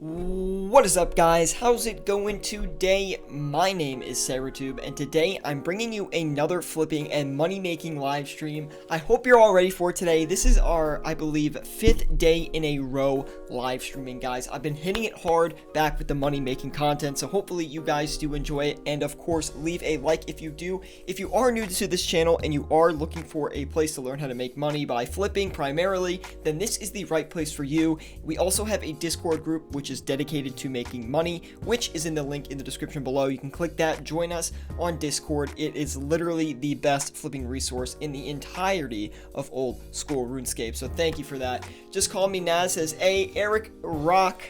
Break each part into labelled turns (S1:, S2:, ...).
S1: What is up, guys? How's it going today? My name is Syratube, and today I'm bringing you another flipping and money-making live stream. I hope you're all ready for today. This is our, I believe, 5th day in a row live streaming, guys. I've been hitting it hard back with the money-making content, so hopefully you guys do enjoy it. And of course, leave a like if you do. If you are new to this channel and you are looking for a place to learn how to make money by flipping primarily, then this is the right place for you. We also have a Discord group which is dedicated to making money, which is in the link in the description below. You can click that, join us on Discord. It is literally the best flipping resource in the entirety of old school RuneScape, so thank you for that. Just call me Naz, says, hey, Eric Rock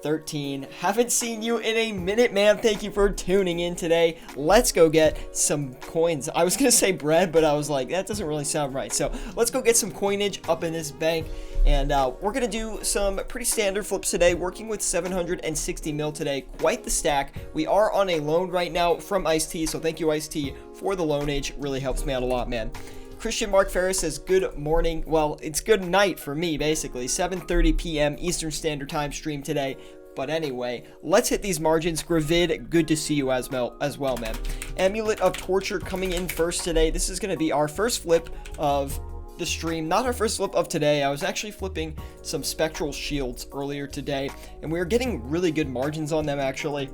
S1: 13. Haven't seen you in a minute, man. Thank you for tuning in today. Let's go get some coins. I was gonna say bread, but I was like, that doesn't really sound right. So let's go get some coinage up in this bank. And we're gonna do some pretty standard flips today, working with 760 mil today. Quite the stack. We are on a loan right now from Ice-T, so thank you, Ice-T, for the loanage. Really helps me out a lot, man. Christian Mark Ferris says, good morning. Well, it's good night for me, basically. 7:30 p.m. Eastern Standard Time stream today. But anyway, let's hit these margins. Gravid, good to see you as well, man. Amulet of Torture coming in first today. This is going to be our first flip of the stream. Not our first flip of today. I was actually flipping some Spectral Shields earlier today, and we were getting really good margins on them, actually.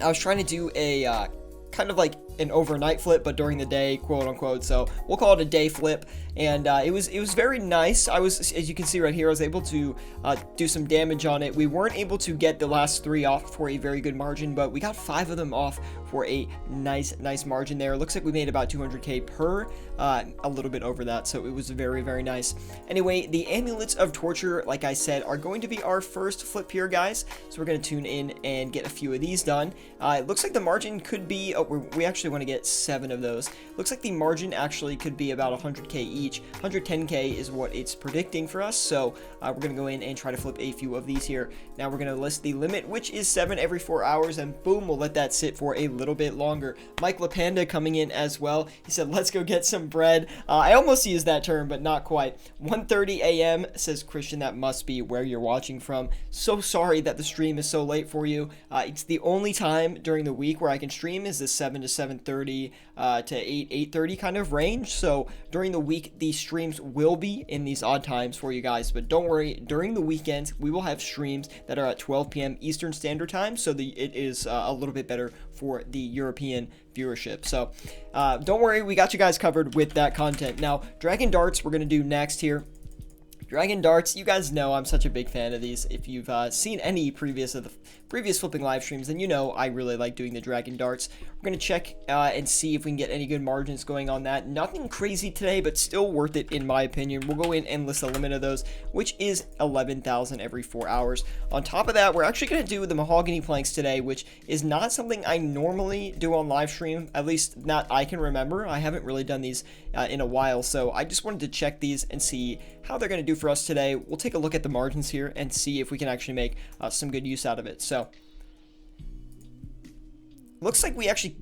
S1: I was trying to do a kind of like an overnight flip, but during the day, quote unquote, so we'll call it a day flip. And it was very nice. I was, as you can see right here, I was able to do some damage on it. We weren't able to get the last 3 off for a very good margin, but we got 5 of them off for a nice margin there. It looks like we made about 200k per, a little bit over that, so it was very nice. Anyway, the Amulets of Torture, like I said, are going to be our first flip here, guys, so we're going to tune in and get a few of these done. It looks like the margin could be, we actually want to get 7 of those. Looks like the margin actually could be about 100k each. 110k is what it's predicting for us, so we're going to go in and try to flip a few of these here. Now we're going to list the limit, which is 7 every 4 hours, and boom, we'll let that sit for a little bit longer. Mike LaPanda coming in as well. He said, let's go get some bread. I almost used that term, but not quite. 1:30 a.m. says Christian, that must be where you're watching from. So sorry that the stream is so late for you. It's the only time during the week where I can stream is the 7 to 7:30 to 8:30 kind of range. So during the week, these streams will be in these odd times for you guys, but don't worry, during the weekends we will have streams that are at 12 p.m. Eastern Standard Time, so it is a little bit better for the European viewership. So don't worry, we got you guys covered with that content. Now, Dragon Darts we're going to do next here. Dragon Darts, you guys know I'm such a big fan of these. If you've seen any previous flipping live streams, then you know I really like doing the Dragon Darts. We're going to check and see if we can get any good margins going on that. Nothing crazy today, but still worth it in my opinion. We'll go in and list a limit of those, which is 11,000 every 4 hours. On top of that, we're actually going to do the Mahogany Planks today, which is not something I normally do on live stream, at least not I can remember. I haven't really done these in a while, so I just wanted to check these and see how they're going to do for us today. We'll take a look at the margins here and see if we can actually make some good use out of it. So looks like we actually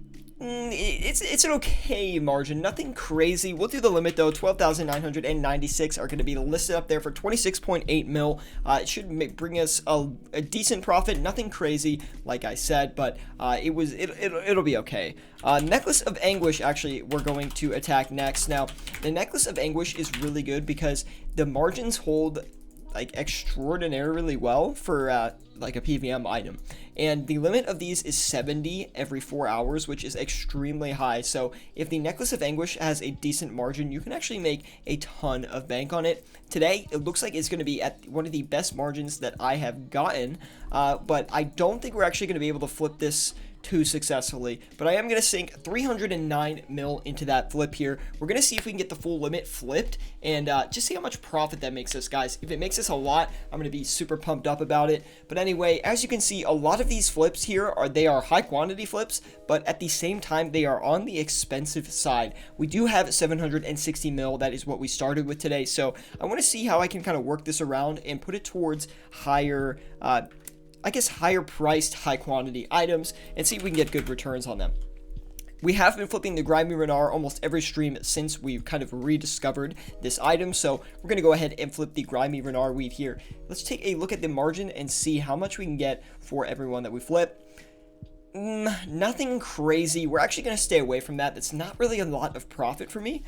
S1: it's an okay margin, nothing crazy. We'll do the limit though. 12,996 are going to be listed up there for 26.8 mil. It should bring us a decent profit, nothing crazy like I said, but it'll be okay. Necklace of Anguish, actually we're going to attack next. Now the Necklace of Anguish is really good because the margins hold like extraordinarily well for like a PVM item, and the limit of these is 70 every 4 hours, which is extremely high. So if the Necklace of Anguish has a decent margin, you can actually make a ton of bank on it. Today it looks like it's going to be at one of the best margins that I have gotten, but I don't think we're actually going to be able to flip this too successfully, but I am going to sink 309 mil into that flip here. We're going to see if we can get the full limit flipped and just see how much profit that makes us, guys. If it makes us a lot, I'm going to be super pumped up about it. But anyway, as you can see, a lot of these flips here are high quantity flips, but at the same time they are on the expensive side. We do have 760 mil. That is what we started with today, so I want to see how I can kind of work this around and put it towards higher I guess higher priced, high quantity items and see if we can get good returns on them. We have been flipping the Grimy Renar almost every stream since we've kind of rediscovered this item, so we're going to go ahead and flip the Grimy Renar weed here. Let's take a look at the margin and see how much we can get for everyone that we flip. Nothing crazy. We're actually going to stay away from that. That's not really a lot of profit for me,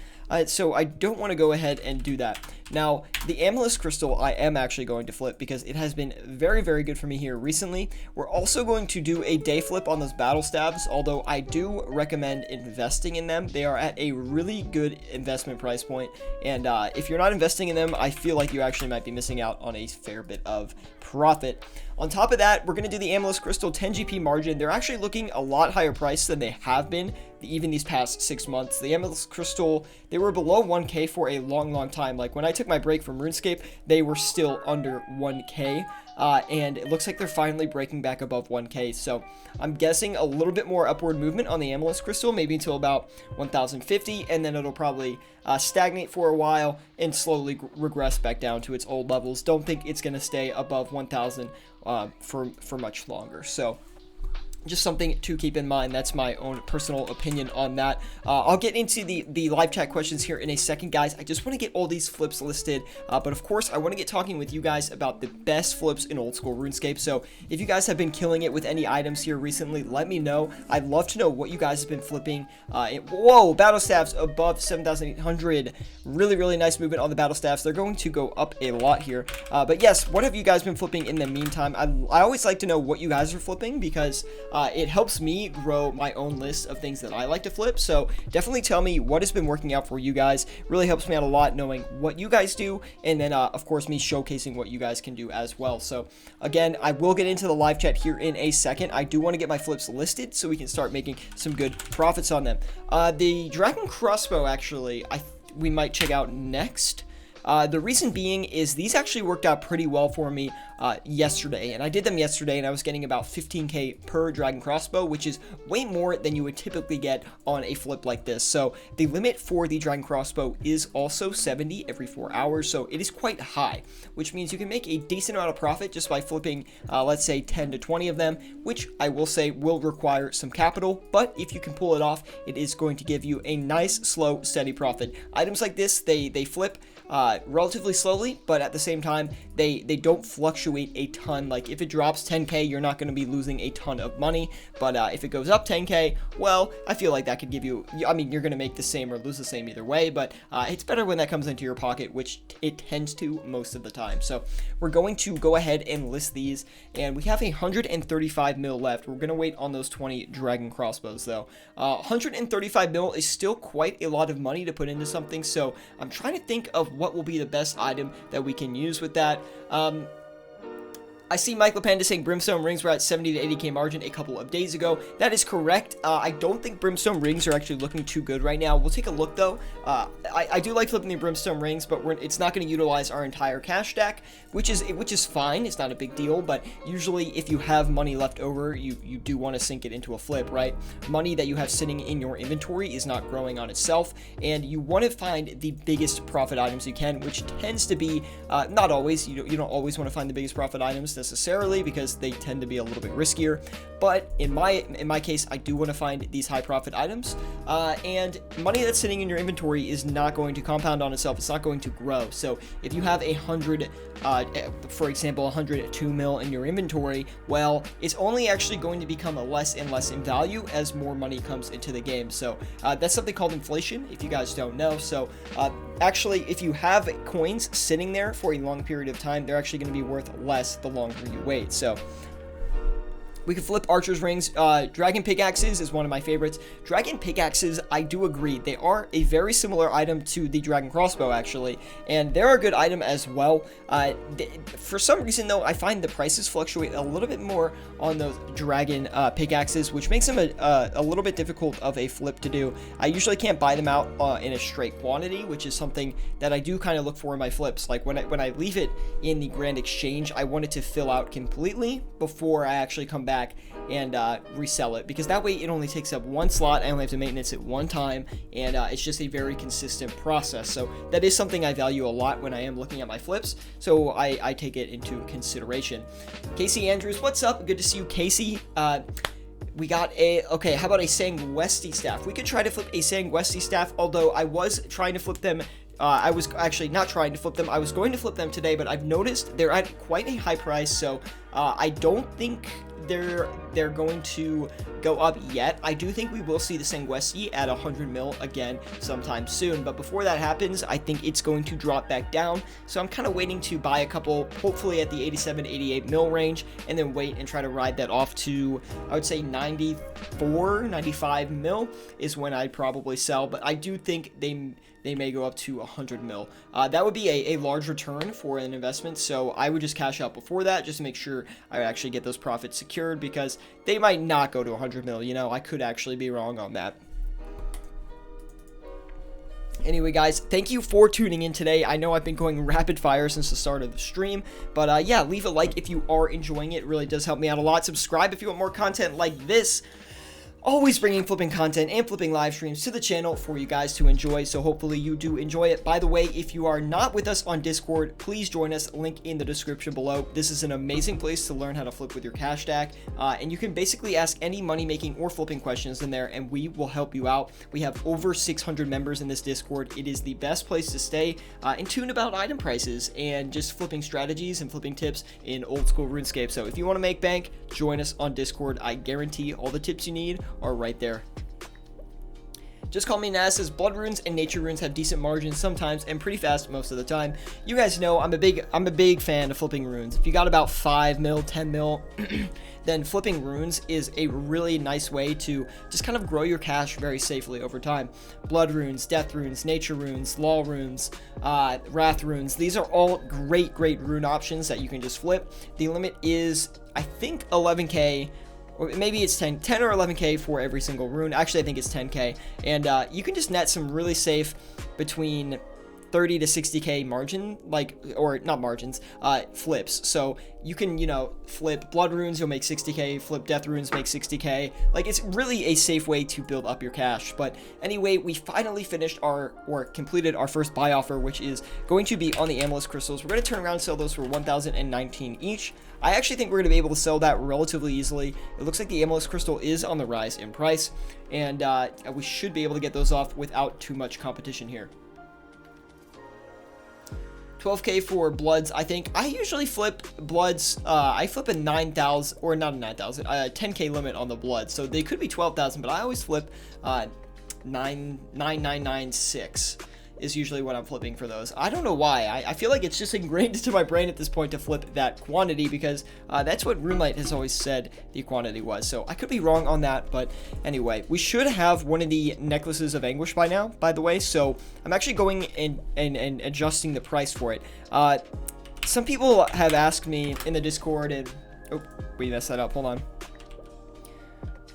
S1: so I don't want to go ahead and do that. Now, the Amethyst Crystal I am actually going to flip because it has been very, very good for me here recently. We're also going to do a day flip on those battle stabs, although I do recommend investing in them. They are at a really good investment price point, and if you're not investing in them, I feel like you actually might be missing out on a fair bit of profit. On top of that, we're going to do the Amethyst Crystal 10 GP margin. They're actually looking a lot higher price than they have been even these past 6 months. The Amethyst Crystal, they were below 1k for a long time. Like when I took my break from RuneScape, they were still under 1k. And it looks like they're finally breaking back above 1k, so I'm guessing a little bit more upward movement on the Amethyst Crystal, maybe until about 1050, and then it'll probably stagnate for a while and slowly regress back down to its old levels. Don't think it's going to stay above 1000 for much longer, so just something to keep in mind. That's my own personal opinion on that. I'll get into the live chat questions here in a second, guys. I just want to get all these flips listed, but of course I want to get talking with you guys about the best flips in old school RuneScape. So if you guys have been killing it with any items here recently, let me know. I'd love to know what you guys have been flipping. Whoa, battle staffs above 7,800. Really nice movement on the battle staffs. They're going to go up a lot here, but yes, what have you guys been flipping in the meantime? I always like to know what you guys are flipping because it helps me grow my own list of things that I like to flip. So definitely tell me what has been working out for you guys. Really helps me out a lot knowing what you guys do, and then of course me showcasing what you guys can do as well. So again, I will get into the live chat here in a second. I do want to get my flips listed so we can start making some good profits on them. The Dragon Crossbow, actually, we might check out next. The reason being is these actually worked out pretty well for me yesterday, and I did them yesterday, and I was getting about 15k per Dragon Crossbow, which is way more than you would typically get on a flip like this. So the limit for the Dragon Crossbow is also 70 every 4 hours, so it is quite high, which means you can make a decent amount of profit just by flipping, let's say 10 to 20 of them, which I will say will require some capital, but if you can pull it off, it is going to give you a nice, slow, steady profit. Items like this, they flip relatively slowly, but at the same time, they don't fluctuate a ton. Like if it drops 10k, you're not going to be losing a ton of money, but if it goes up 10k, well, I feel like that could give you, I mean, you're going to make the same or lose the same either way, but it's better when that comes into your pocket, which it tends to most of the time. So we're going to go ahead and list these, and we have 135 mil left. We're going to wait on those 20 Dragon Crossbows though. 135 mil is still quite a lot of money to put into something, so I'm trying to think of what will be the best item that we can use with that. I see Mike LePanda saying Brimstone Rings were at 70 to 80k margin a couple of days ago. That is correct. I don't think Brimstone Rings are actually looking too good right now. We'll take a look though. I do like flipping the Brimstone Rings, but it's not going to utilize our entire cash stack, which is fine. It's not a big deal, but usually if you have money left over, you do want to sink it into a flip, right? Money that you have sitting in your inventory is not growing on itself, and you want to find the biggest profit items you can, which tends to be not always. You don't always want to find the biggest profit items necessarily because they tend to be a little bit riskier, but in my case, I do want to find these high profit items, and money that's sitting in your inventory is not going to compound on itself. It's not going to grow. So if you have 100, for example, 102 mil in your inventory, well, it's only actually going to become less and less in value as more money comes into the game. So that's something called inflation, if you guys don't know. So actually, if you have coins sitting there for a long period of time, they're actually going to be worth less the longer you wait. So we can flip Archer's Rings. Dragon Pickaxes is one of my favorites. Dragon Pickaxes, I do agree. They are a very similar item to the Dragon Crossbow, actually, and they're a good item as well. For some reason, though, I find the prices fluctuate a little bit more on those Dragon Pickaxes, which makes them a little bit difficult of a flip to do. I usually can't buy them out in a straight quantity, which is something that I do kind of look for in my flips. Like when I leave it in the Grand Exchange, I want it to fill out completely before I actually come back and resell it, because that way it only takes up one slot. I only have to maintenance it one time, and it's just a very consistent process. So that is something I value a lot when I am looking at my flips, so I take it into consideration. Casey Andrews, what's up? Good to see you, Casey. We got a, okay, how about a Sanguesti staff? We could try to flip a Sanguesti staff, although I was trying to flip them. I was actually not trying to flip them. I was going to flip them today, but I've noticed they're at quite a high price, so I don't think they're going to go up yet. I do think we will see the Sanguesti at 100 mil again sometime soon, but before that happens, I think it's going to drop back down. So I'm kind of waiting to buy a couple, hopefully at the 87, 88 mil range, and then wait and try to ride that off to, I would say 94, 95 mil is when I'd probably sell, but I do think they may go up to 100 mil. That would be a large return for an investment, so I would just cash out before that just to make sure I actually get those profits secured, because they might not go to 100 mil. You know, I could actually be wrong on that. Anyway, guys, thank you for tuning in today. I know I've been going rapid fire since the start of the stream, but yeah, leave a like if you are enjoying it. It really does help me out a lot. Subscribe if you want more content like this. Always bringing flipping content and flipping live streams to the channel for you guys to enjoy, so hopefully you do enjoy it. By the way, if you are not with us on Discord, please join us, link in the description below. This is an amazing place to learn how to flip with your cash stack, and you can basically ask any money making or flipping questions in there, and we will help you out. We have over 600 members in this Discord. It is the best place to stay in tune about item prices and just flipping strategies and flipping tips in old school RuneScape. So if you want to make bank, join us on Discord. I guarantee all the tips you need are right there. Just Call Me Naz says blood runes and nature runes have decent margins sometimes and pretty fast most of the time. You guys know I'm a big fan of flipping runes. If you got about 5 mil, 10 mil, then flipping runes is a really nice way to just kind of grow your cash very safely over time. Blood runes, death runes, nature runes, law runes, wrath runes. These are all great rune options that you can just flip. The limit is, I think, 11k. Or maybe it's 10 or 11k for every single rune. Actually, I think it's 10k. And you can just net some really safe between 30 to 60k margin, or not margins, flips. So you can, you know, flip blood runes, you'll make 60k, flip death runes, make 60k. Like, it's really a safe way to build up your cash. But anyway, we finally finished or completed our first buy offer, which is going to be on the Amethyst crystals. We're going to turn around and sell those for 1,019 each. I actually think we're going to be able to sell that relatively easily. It looks like the Amethyst crystal is on the rise in price, and we should be able to get those off without too much competition here. 12k for bloods. I think I usually flip bloods. I flip a 9,000, or not a 9,000, 10k limit on the bloods, so they could be 12,000, but I always flip 9,996 is usually what I'm flipping for those. I don't know why. I feel like it's just ingrained into my brain at this point to flip that quantity, because that's what RuneLite has always said the quantity was. So I could be wrong on that, but anyway, we should have one of the necklaces of anguish by now, by the way. So I'm actually going and adjusting the price for it. Some people have asked me in the Discord, and oh, we messed that up. Hold on.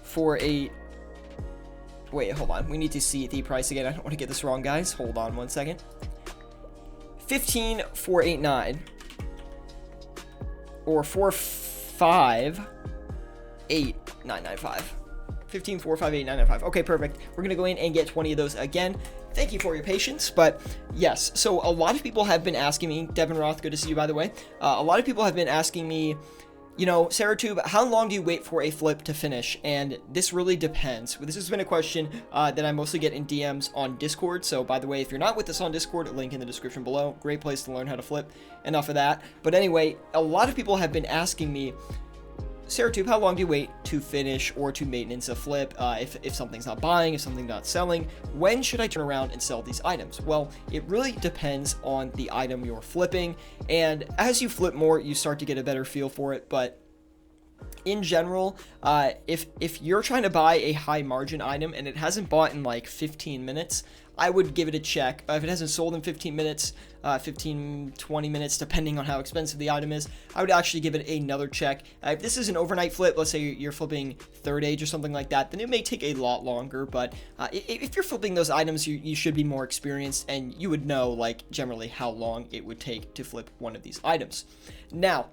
S1: For a Wait, hold on. We need to see the price again. I don't want to get this wrong, guys. Hold on one second. 15,489 or 458,995. 15,458,995. Okay, perfect. We're gonna go in and get 20 of those again. Thank you for your patience, but yes. So a lot of people have been asking me, Devin Roth, good to see you, by the way. A lot of people have been asking me, you know, Syratube, how long do you wait for a flip to finish? And this really depends. This has been a question that I mostly get in DMs on Discord. So, by the way, if you're not with us on Discord, link in the description below. Great place to learn how to flip. Enough of that. But anyway, a lot of people have been asking me, Syratube, how long do you wait to finish or to maintenance a flip? If something's not buying, if something's not selling, when should I turn around and sell these items? Well, it really depends on the item you're flipping, and as you flip more, you start to get a better feel for it. But in general, if you're trying to buy a high margin item and it hasn't bought in like 15 minutes, I would give it a check. If it hasn't sold in 15 minutes, 15, 20 minutes, depending on how expensive the item is, I would actually give it another check. If this is an overnight flip, let's say you're flipping third age or something like that, then it may take a lot longer. But if you're flipping those items, you should be more experienced, and you would know, like, generally how long it would take to flip one of these items. Now,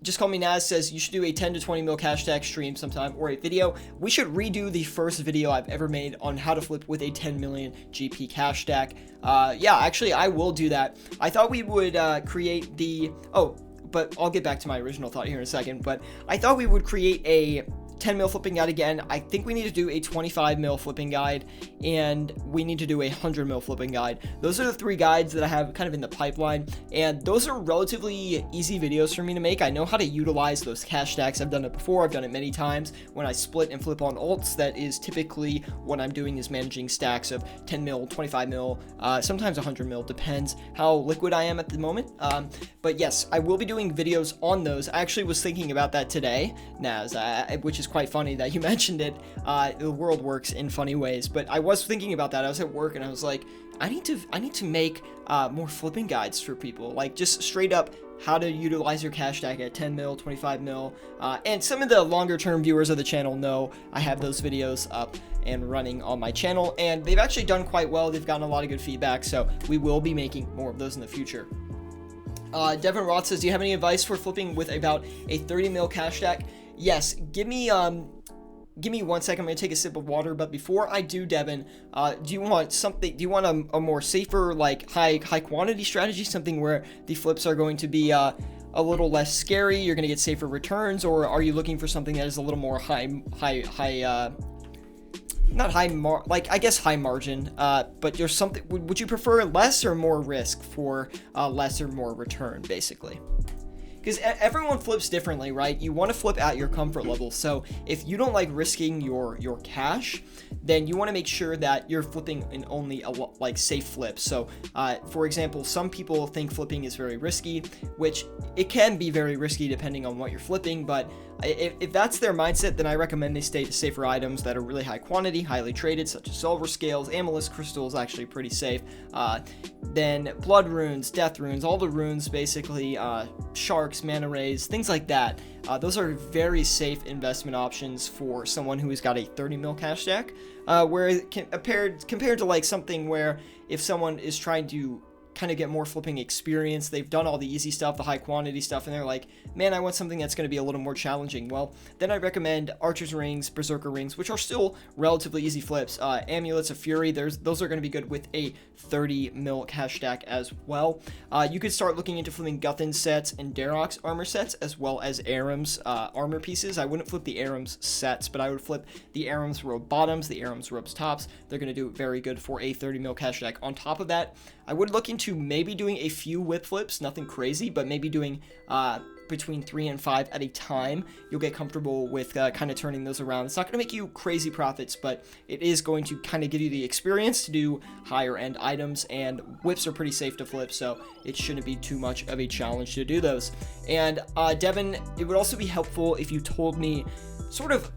S1: Just Call Me Naz says you should do a 10 to 20 mil cash tag stream sometime, or a video. We should redo the first video I've ever made on how to flip with a 10 million GP cash stack. Yeah, actually, I will do that. I thought we would create the... Oh, but I'll get back to my original thought here in a second. But I thought we would create a 10 mil flipping guide again. I think we need to do a 25 mil flipping guide, and we need to do a 100 mil flipping guide. Those are the 3 guides that I have kind of in the pipeline, and those are relatively easy videos for me to make. I know how to utilize those cash stacks. I've done it before. I've done it many times. When I split and flip on alts, that is typically what I'm doing, is managing stacks of 10 mil, 25 mil, sometimes 100 mil, depends how liquid I am at the moment. But yes, I will be doing videos on those. I actually was thinking about that today, Naz, which is quite funny that you mentioned it. The world works in funny ways, but I was thinking about that. I was at work and I was like, I need to make more flipping guides for people, like just straight up how to utilize your cash stack at 10 mil, 25 mil, and some of the longer term viewers of the channel know I have those videos up and running on my channel, and they've actually done quite well. They've gotten a lot of good feedback, so we will be making more of those in the future. Devin Roth says, do you have any advice for flipping with about a 30 mil cash stack? Yes, give me 1 second. I'm gonna take a sip of water. But before I do, Devin, do you want something? Do you want a more safer, like high quantity strategy? Something where the flips are going to be a little less scary. You're gonna get safer returns, or are you looking for something that is a little more not high high margin, but there's something. Would you prefer less or more risk for less or more return, basically? Because everyone flips differently, right? You want to flip at your comfort level. So if you don't like risking your cash, then you want to make sure that you're flipping in only like safe flips. So for example, some people think flipping is very risky, which it can be very risky depending on what you're flipping. But if that's their mindset, then I recommend they stay to safer items that are really high quantity, highly traded, such as silver scales. Amethyst crystal is actually pretty safe. Then blood runes, death runes, all the runes basically, sharks, mana rays, things like that. Those are very safe investment options for someone who's got a 30 mil cash stack. Where compared to like something where if someone is trying to kind of get more flipping experience, they've done all the easy stuff, the high quantity stuff, and they're like, man, I want something that's going to be a little more challenging. Well, then I recommend Archer's Rings, Berserker Rings, which are still relatively easy flips. Amulets of Fury, those are going to be good with a 30 mil cash stack as well. You could start looking into flipping Guthin sets and Darok's armor sets, as well as Aram's armor pieces. I wouldn't flip the Aram's sets, but I would flip the Aram's robe bottoms, the Aram's robes tops. They're going to do very good for a 30 mil cash stack. On top of that, I would look into maybe doing a few whip flips, nothing crazy, but maybe doing between 3 and 5 at a time. You'll get comfortable with kind of turning those around. It's not going to make you crazy profits, but it is going to kind of give you the experience to do higher end items, and whips are pretty safe to flip, so it shouldn't be too much of a challenge to do those. And Devin, it would also be helpful if you told me sort of,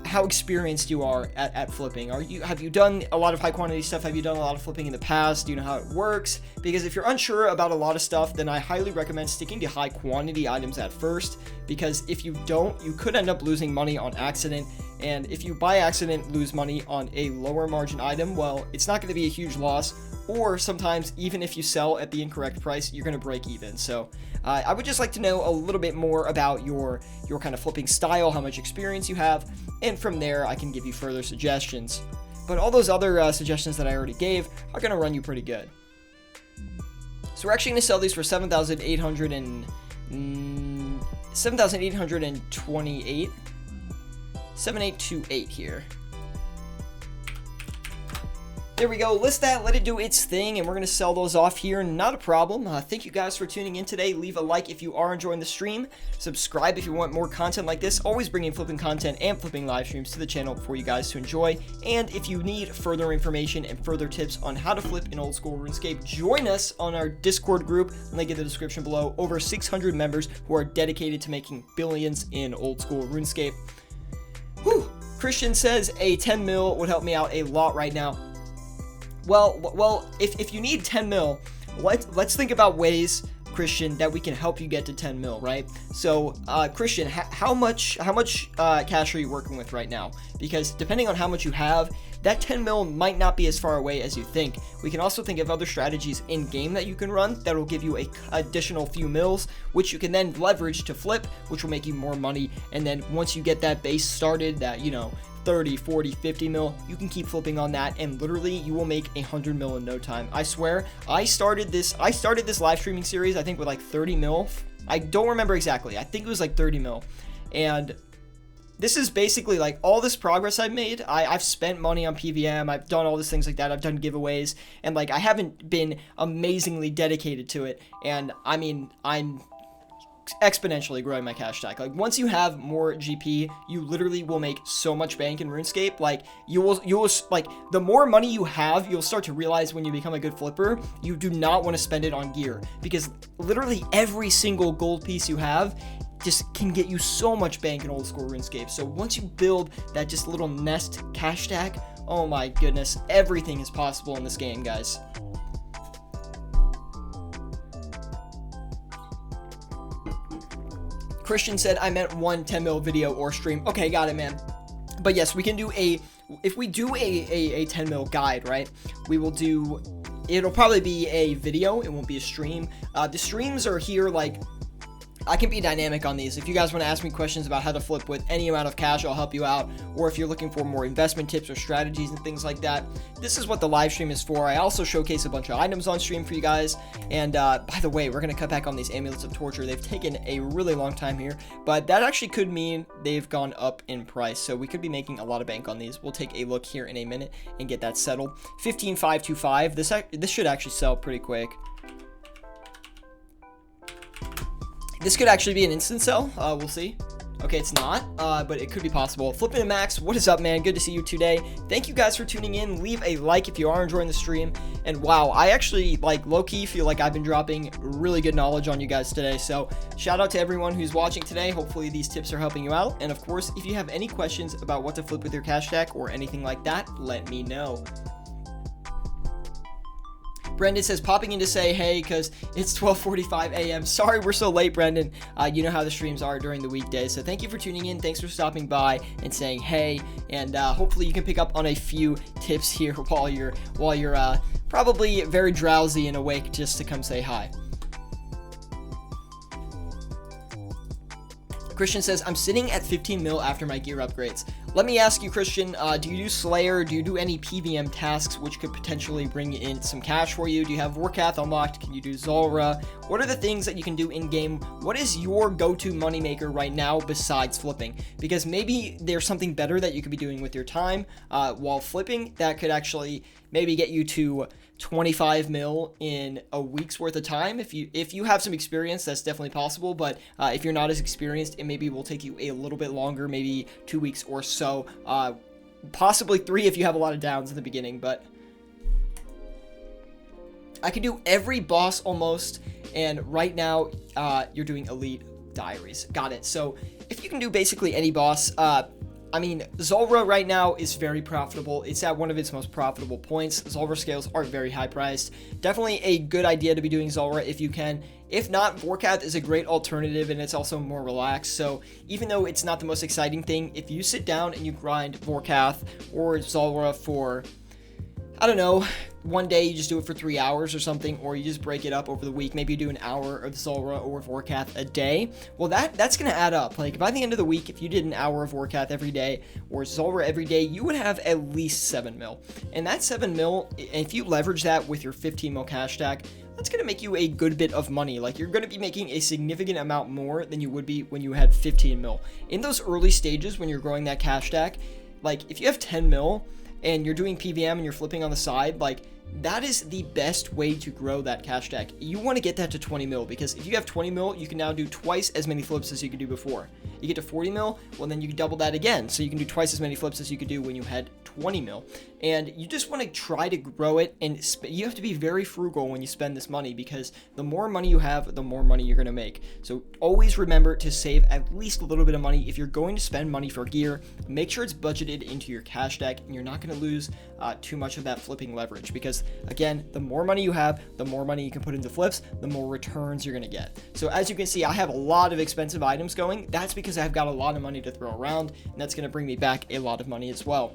S1: how experienced you are at flipping. Have you done a lot of high quantity stuff? Have you done a lot of flipping in the past? Do you know how it works? Because if you're unsure about a lot of stuff, then I highly recommend sticking to high quantity items at first, because if you don't, you could end up losing money on accident. And if you by accident lose money on a lower margin item, well, it's not going to be a huge loss, or sometimes even if you sell at the incorrect price, you're going to break even. So I would just like to know a little bit more about your kind of flipping style, how much experience you have, and from there I can give you further suggestions. But all those other suggestions that I already gave are going to run you pretty good. So we're actually going to sell these for 7,828. 7828 here. There we go. List that, let it do its thing, and we're going to sell those off here. Not a problem. Thank you guys for tuning in today. Leave a like if you are enjoying the stream. Subscribe if you want more content like this. Always bringing flipping content and flipping live streams to the channel for you guys to enjoy. And if you need further information and further tips on how to flip in old school RuneScape, join us on our Discord group. Link in the description below. Over 600 members who are dedicated to making billions in old school RuneScape. Whew. Christian says a 10 mil would help me out a lot right now. Well, if you need 10 mil, let's think about ways, Christian, that we can help you get to 10 mil, right? So, Christian, how much cash are you working with right now? Because depending on how much you have, that 10 mil might not be as far away as you think. We can also think of other strategies in game that you can run that will give you a additional few mils, which you can then leverage to flip, which will make you more money. And then once you get that base started, that 30, 40, 50 mil, you can keep flipping on that, and literally you will make 100 mil in no time. I swear, I started this live streaming series, I think, with like 30 mil. I don't remember exactly. I think it was like 30 mil. And this is basically like all this progress I've made. I've spent money on PVM. I've done all these things like that. I've done giveaways, and like I haven't been amazingly dedicated to it. And I mean, I'm exponentially growing my cash stack. Like once you have more GP, you literally will make so much bank in RuneScape. Like you will like the more money you have, you'll start to realize when you become a good flipper, you do not want to spend it on gear, because literally every single gold piece you have just can get you so much bank in old school RuneScape. So once you build that just little nest cash stack, oh my goodness, everything is possible in this game, guys. Christian said, I meant one 10 mil video or stream. Okay, got it, man. But yes, we can do if we do a 10 mil guide, right? We will do, it'll probably be a video. It won't be a stream. The streams are here, like, I can be dynamic on these. If you guys want to ask me questions about how to flip with any amount of cash, I'll help you out. Or if you're looking for more investment tips or strategies and things like that, this is what the live stream is for. I also showcase a bunch of items on stream for you guys. And by the way, we're going to cut back on these amulets of torture. They've taken a really long time here, but that actually could mean they've gone up in price. So we could be making a lot of bank on these. We'll take a look here in a minute and get that settled. 15,525. This should actually sell pretty quick. This could actually be an instant sell. We'll see. Okay, it's not, but it could be possible. Flipping to Max, what is up, man? Good to see you today. Thank you guys for tuning in. Leave a like if you are enjoying the stream. And wow, I actually, like, low-key feel like I've been dropping really good knowledge on you guys today. So shout out to everyone who's watching today. Hopefully these tips are helping you out. And of course, if you have any questions about what to flip with your cash stack or anything like that, let me know. Brendan says, popping in to say hey because it's 12:45 a.m. Sorry we're so late, Brendan. You know how the streams are during the weekdays. So thank you for tuning in. Thanks for stopping by and saying hey. And hopefully you can pick up on a few tips here while you're probably very drowsy and awake just to come say hi. Christian says, I'm sitting at 15 mil after my gear upgrades. Let me ask you, Christian, do you do Slayer? Do you do any PVM tasks which could potentially bring in some cash for you? Do you have Warcath unlocked? Can you do Zulrah? What are the things that you can do in game? What is your go-to moneymaker right now besides flipping? Because maybe there's something better that you could be doing with your time while flipping that could actually maybe get you to 25 mil in a week's worth of time. If you have some experience, that's definitely possible, but if you're not as experienced, it maybe will take you a little bit longer, maybe 2 weeks or so, possibly 3 if you have a lot of downs in the beginning. But I can do every boss almost, and right now you're doing Elite Diaries. Got it. So if you can do basically any boss, I mean, Zulrah right now is very profitable. It's at one of its most profitable points. Zulrah scales are very high priced. Definitely a good idea to be doing Zulrah if you can. If not, Warcath is a great alternative, and it's also more relaxed. So even though it's not the most exciting thing, if you sit down and you grind Warcath or Zulrah for, I don't know, one day you just do it for 3 hours or something, or you just break it up over the week. Maybe you do an hour of Zulrah or of Warcath a day. Well, that's going to add up. Like, by the end of the week, if you did an hour of Warcath every day or Zulrah every day, you would have at least 7 mil. And that 7 mil, if you leverage that with your 15 mil cash stack, that's going to make you a good bit of money. Like, you're going to be making a significant amount more than you would be when you had 15 mil. In those early stages when you're growing that cash stack, like, if you have 10 mil, and you're doing PVM and you're flipping on the side, like, that is the best way to grow that cash stack. You want to get that to 20 mil, because if you have 20 mil, you can now do twice as many flips as you could do before. You get to 40 mil, well, then you can double that again. So you can do twice as many flips as you could do when you had 20 mil. And you just want to try to grow it, and you have to be very frugal when you spend this money, because the more money you have, the more money you're going to make. So always remember to save at least a little bit of money. If you're going to spend money for gear, make sure it's budgeted into your cash stack, and you're not going to lose too much of that flipping leverage, because again, the more money you have, the more money you can put into flips, the more returns you're going to get. So as you can see, I have a lot of expensive items going. That's because I've got a lot of money to throw around, and that's going to bring me back a lot of money as well.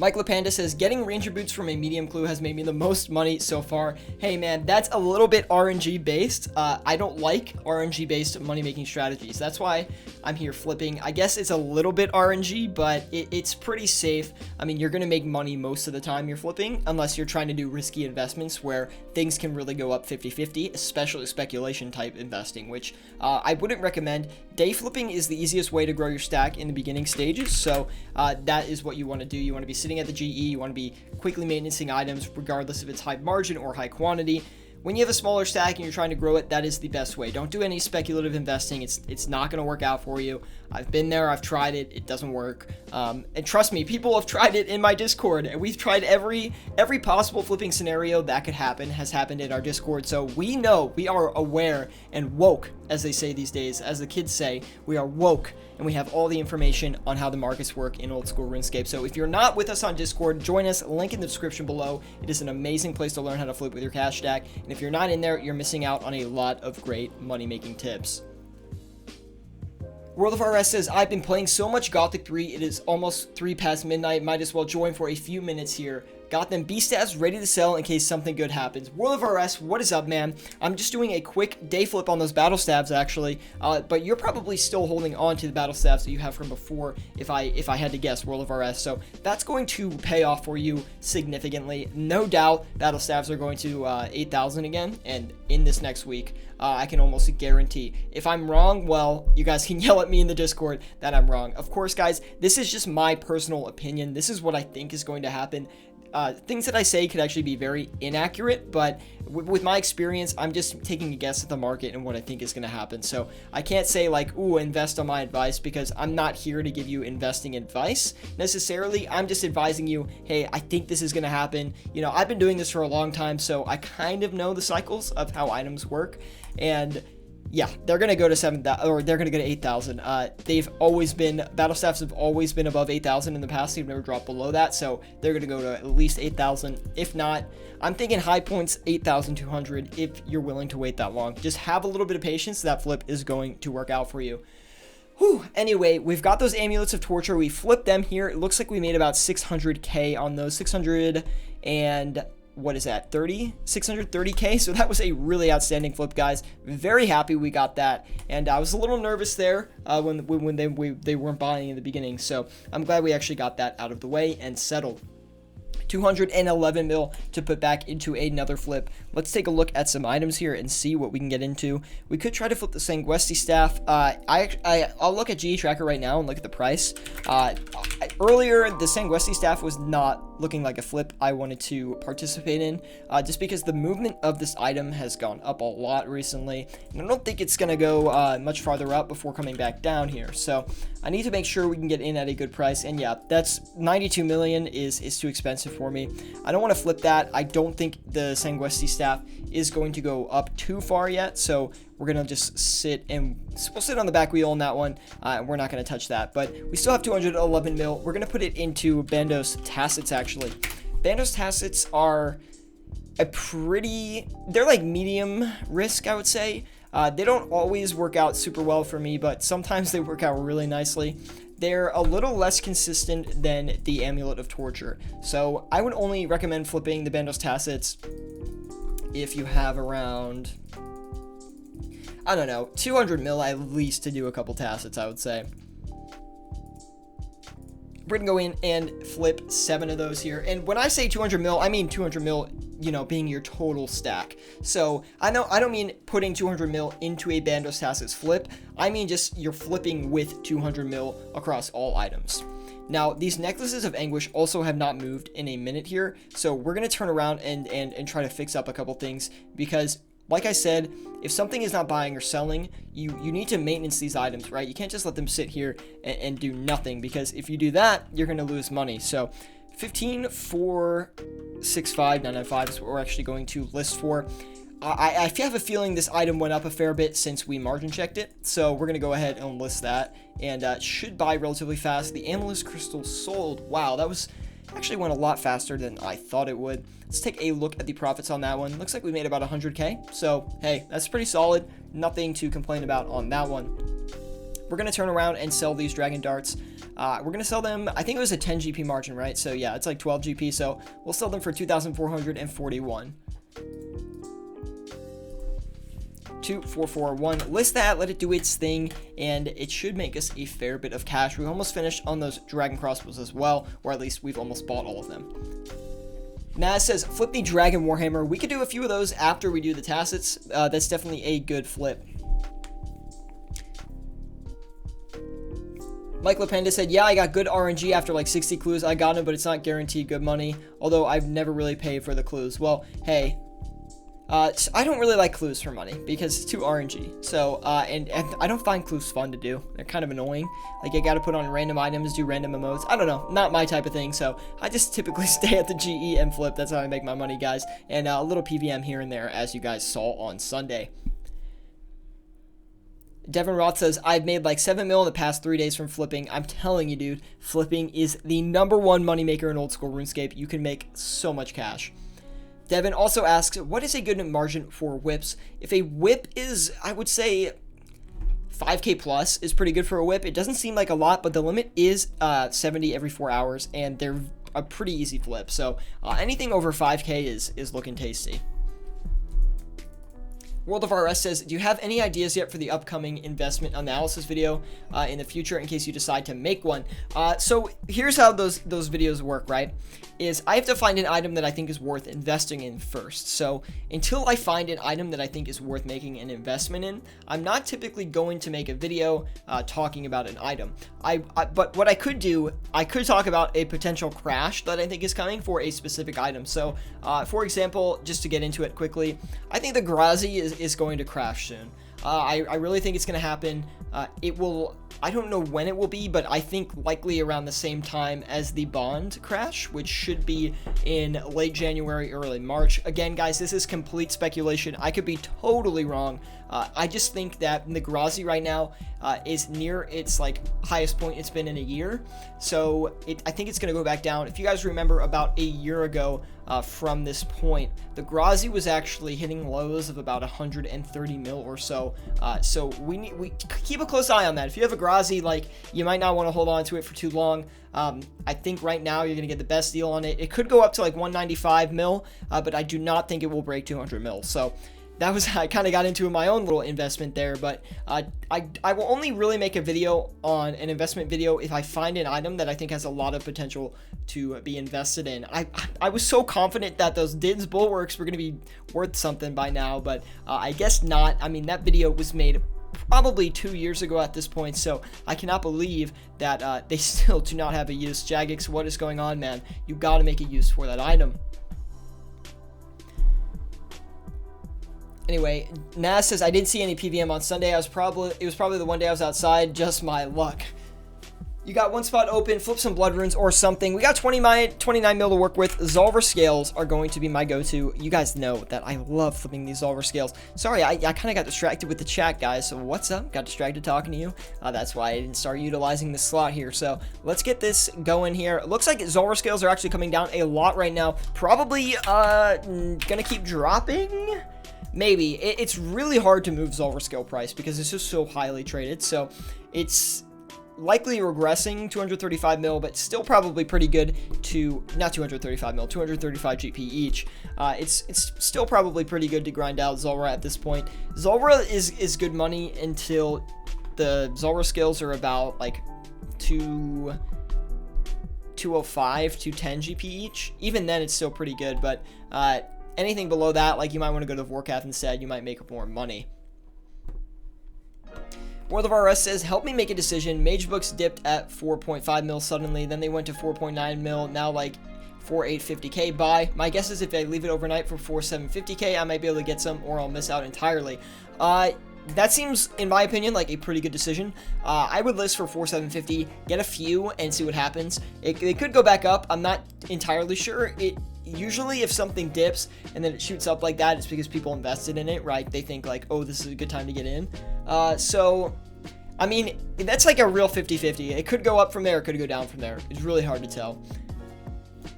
S1: Mike LaPanda says, getting ranger boots from a medium clue has made me the most money so far. Hey man, that's a little bit RNG based. I don't like RNG based money making strategies. That's why I'm here flipping. I guess it's a little bit RNG, but it's pretty safe. I mean, you're going to make money most of the time you're flipping, unless you're trying to do risky investments where things can really go up 50-50, especially speculation type investing, which I wouldn't recommend. day flipping is the easiest way to grow your stack in the beginning stages. So that is what you want to do. You want to be sitting at the GE. You want to be quickly maintaining items regardless if it's high margin or high quantity. When you have a smaller stack and you're trying to grow it, that is the best way. Don't do any speculative investing. It's not going to work out for you. I've been there. I've tried it. It doesn't work. And trust me, people have tried it in my Discord. And we've tried every possible flipping scenario that could happen has happened in our Discord. So we know, we are aware and woke, as they say these days. As the kids say, we are woke. And we have all the information on how the markets work in old school RuneScape. So if you're not with us on Discord, join us. Link in the description below. It is an amazing place to learn how to flip with your cash stack. And if you're not in there, you're missing out on a lot of great money-making tips. World of RS says, I've been playing so much Gothic 3, it is almost 3 past midnight, might as well join for a few minutes here. Got them B stats ready to sell in case something good happens. World of RS, what is up, man? I'm just doing a quick day flip on those battle stabs, actually, but you're probably still holding on to the battle stabs that you have from before, if I had to guess, World of RS. So that's going to pay off for you significantly. No doubt, battle stabs are going to 8,000 again, and in this next week. I can almost guarantee. If I'm wrong, well, you guys can yell at me in the Discord that I'm wrong. Of course, guys, this is just my personal opinion. This is what I think is going to happen. Things that I say could actually be very inaccurate, but with my experience, I'm just taking a guess at the market and what I think is going to happen. So I can't say like, ooh, invest on my advice, because I'm not here to give you investing advice necessarily. I'm just advising you, hey, I think this is going to happen. You know, I've been doing this for a long time, so I kind of know the cycles of how items work. And yeah, they're going to go to 7,000, or they're going to go to 8,000. They've always been, battle staffs have always been above 8,000 in the past. They've never dropped below that, so they're going to go to at least 8,000. If not, I'm thinking high points 8,200 if you're willing to wait that long. Just have a little bit of patience. That flip is going to work out for you. Whew. Anyway, we've got those amulets of torture. We flipped them here. It looks like we made about 600k on those. 600 and... what is that, 630k? So that was a really outstanding flip, guys. Very happy we got that, and I was a little nervous there when they weren't buying in the beginning, so I'm glad we actually got that out of the way and settled. 211 mil to put back into another flip. Let's take a look at some items here and see what we can get into. We could try to flip the Sanguesti staff. I'll look at GE Tracker right now and look at the price. Earlier, the Sanguesti staff was not looking like a flip I wanted to participate in, just because the movement of this item has gone up a lot recently, and I don't think it's going to go much farther up before coming back down here. So I need to make sure we can get in at a good price, and yeah, that's 92 million is too expensive for me. I don't want to flip that. I don't think the Sanguesti staff is going to go up too far yet, so we're going to just sit, and we'll sit on the back wheel on that one. We're not going to touch that, but we still have 211 mil. We're going to put it into Bandos Tacits, actually. Bandos Tacits are they're like medium risk, I would say. They don't always work out super well for me, but sometimes they work out really nicely. They're a little less consistent than the Amulet of Torture, so I would only recommend flipping the Bandos Tacits if you have around, I don't know, 200 mil at least to do a couple Tacits, I would say. We're gonna go in and flip 7 of those here, and when I say 200 mil, I mean 200 mil, you know, being your total stack. So I don't mean putting 200 mil into a Bandos Tacits flip. I mean just you're flipping with 200 mil across all items. Now, these Necklaces of Anguish also have not moved in a minute here, so we're going to turn around and try to fix up a couple things, because like I said, if something is not buying or selling, you need to maintenance these items, right? You can't just let them sit here and do nothing, because if you do that, you're going to lose money. So 15,465,995 is what we're actually going to list for. I have a feeling this item went up a fair bit since we margin checked it, so we're going to go ahead and list that, and should buy relatively fast. The Amethyst Crystal sold. Wow, that was actually went a lot faster than I thought it would. Let's take a look at the profits on that one. Looks like we made about 100k, so hey, that's pretty solid. Nothing to complain about on that one. We're going to turn around and sell these Dragon Darts. We're going to sell them, I think it was a 10 GP margin, right? So yeah, it's like 12 GP, so we'll sell them for 2,441. 2441. List that, let it do its thing, and it should make us a fair bit of cash. We almost finished on those Dragon Crossbows as well, or at least we've almost bought all of them. Naz says, flip the Dragon Warhammer. We could do a few of those after we do the Tacits. That's definitely a good flip. Mike LaPenda said, yeah, I got good RNG after like 60 clues. I got them, but it's not guaranteed good money. Although I've never really paid for the clues. Well, hey, so I don't really like clues for money because it's too RNG. So, and I don't find clues fun to do. They're kind of annoying. Like, you gotta put on random items, do random emotes. I don't know, not my type of thing. So, I just typically stay at the GE and flip. That's how I make my money, guys. And a little PVM here and there, as you guys saw on Sunday. Devin Roth says, I've made like 7 mil in the past 3 days from flipping. I'm telling you, dude, flipping is the #1 moneymaker in old school RuneScape. You can make so much cash. Devin also asks, what is a good margin for whips? If a whip is, I would say, 5k plus is pretty good for a whip. It doesn't seem like a lot, but the limit is 70 every 4 hours, and they're a pretty easy flip. So anything over 5k is looking tasty. World of RS says, do you have any ideas yet for the upcoming investment analysis video in the future in case you decide to make one? So here's how those videos work, right? Is I have to find an item that I think is worth investing in first. So until I find an item that I think is worth making an investment in, I'm not typically going to make a video talking about an item. But what I could do, I could talk about a potential crash that I think is coming for a specific item. So for example, just to get into it quickly, I think the Grazi is going to crash soon. I really think it's going to happen. It will, I don't know when it will be, but I think likely around the same time as the Bond crash, which should be in late January, early March. Again, guys, this is complete speculation. I could be totally wrong. I just think that the Grazi right now is near its like highest point it's been in a year. So I think it's going to go back down. If you guys remember, about a year ago from this point, the Grazi was actually hitting lows of about 130 mil or so. So we keep a close eye on that. If you have a Grazi, like, you might not want to hold on to it for too long. I think right now you're going to get the best deal on it. It could go up to like 195 mil, but I do not think it will break 200 mil. So that was, I kind of got into my own little investment there, but I will only really make a video on an investment video if I find an item that I think has a lot of potential to be invested in. I was so confident that those DINS bulwarks were going to be worth something by now, but I guess not. I mean, that video was made probably 2 years ago at this point, so I cannot believe that they still do not have a use. Jagex, what is going on, man? You got to make a use for that item. Anyway, Naz says, I didn't see any PVM on Sunday. It was probably the one day I was outside. Just my luck. You got one spot open, flip some blood runes or something. We got 29 mil to work with. Zolver scales are going to be my go-to. You guys know that I love flipping these Zolver scales. Sorry, I kind of got distracted with the chat, guys. So what's up? Got distracted talking to you. That's why I didn't start utilizing this slot here. So let's get this going here. It looks like Zolver scales are actually coming down a lot right now. Probably gonna keep dropping. Maybe. It's really hard to move Zolver scale price because it's just so highly traded. So it's likely regressing 235 mil, but still probably pretty good to, not 235 mil, 235 GP each. It's still probably pretty good to grind out Zolver at this point. Zolver is good money until the Zolver skills are about like 205, 210 GP each. Even then, it's still pretty good, but anything below that, like, you might want to go to Vorkath instead. You might make more money. World of RS says, help me make a decision. Mage books dipped at 4.5 mil suddenly, then they went to 4.9 mil, now like 4,850k buy. My guess is if I leave it overnight for 4,750k, I might be able to get some, or I'll miss out entirely. That seems, in my opinion, like a pretty good decision. I would list for 4,750, get a few, and see what happens. It could go back up. I'm not entirely sure. Usually if something dips and then it shoots up like that, it's because people invested in it, right? They think like, oh, this is a good time to get in. So, I mean, that's like a real 50-50. It could go up from there, it could go down from there. It's really hard to tell.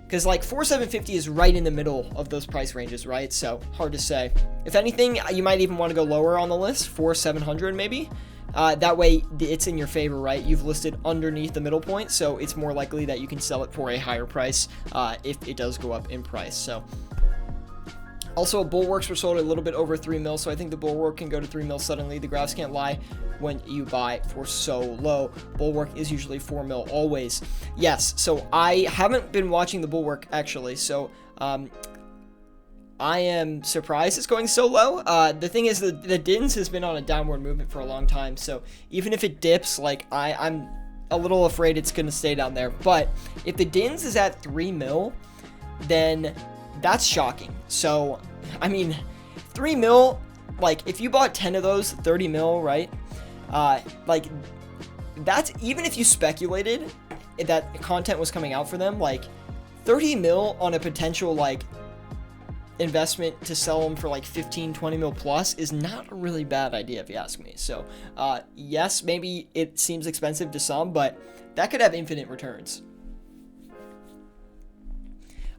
S1: Because like 4,750 is right in the middle of those price ranges, right? So, hard to say. If anything, you might even want to go lower on the list, 4,700 maybe. That way, it's in your favor, right? You've listed underneath the middle point, so it's more likely that you can sell it for a higher price if it does go up in price. So, also, bulwarks were sold a little bit over 3 mil, so I think the bulwark can go to 3 mil suddenly. The graphs can't lie when you buy for so low. Bulwark is usually 4 mil always. Yes, so I haven't been watching the bulwark, actually, so I am surprised it's going so low. The thing is, the DINS has been on a downward movement for a long time, so even if it dips, like, I'm a little afraid it's going to stay down there. But if the DINS is at 3 mil, then that's shocking. So, I mean, 3 mil, like, if you bought 10 of those, 30 mil, right? Like, that's, even if you speculated that content was coming out for them, like, 30 mil on a potential, like, investment to sell them for like 15, 20 mil plus is not a really bad idea if you ask me. So, yes, maybe it seems expensive to some, but that could have infinite returns.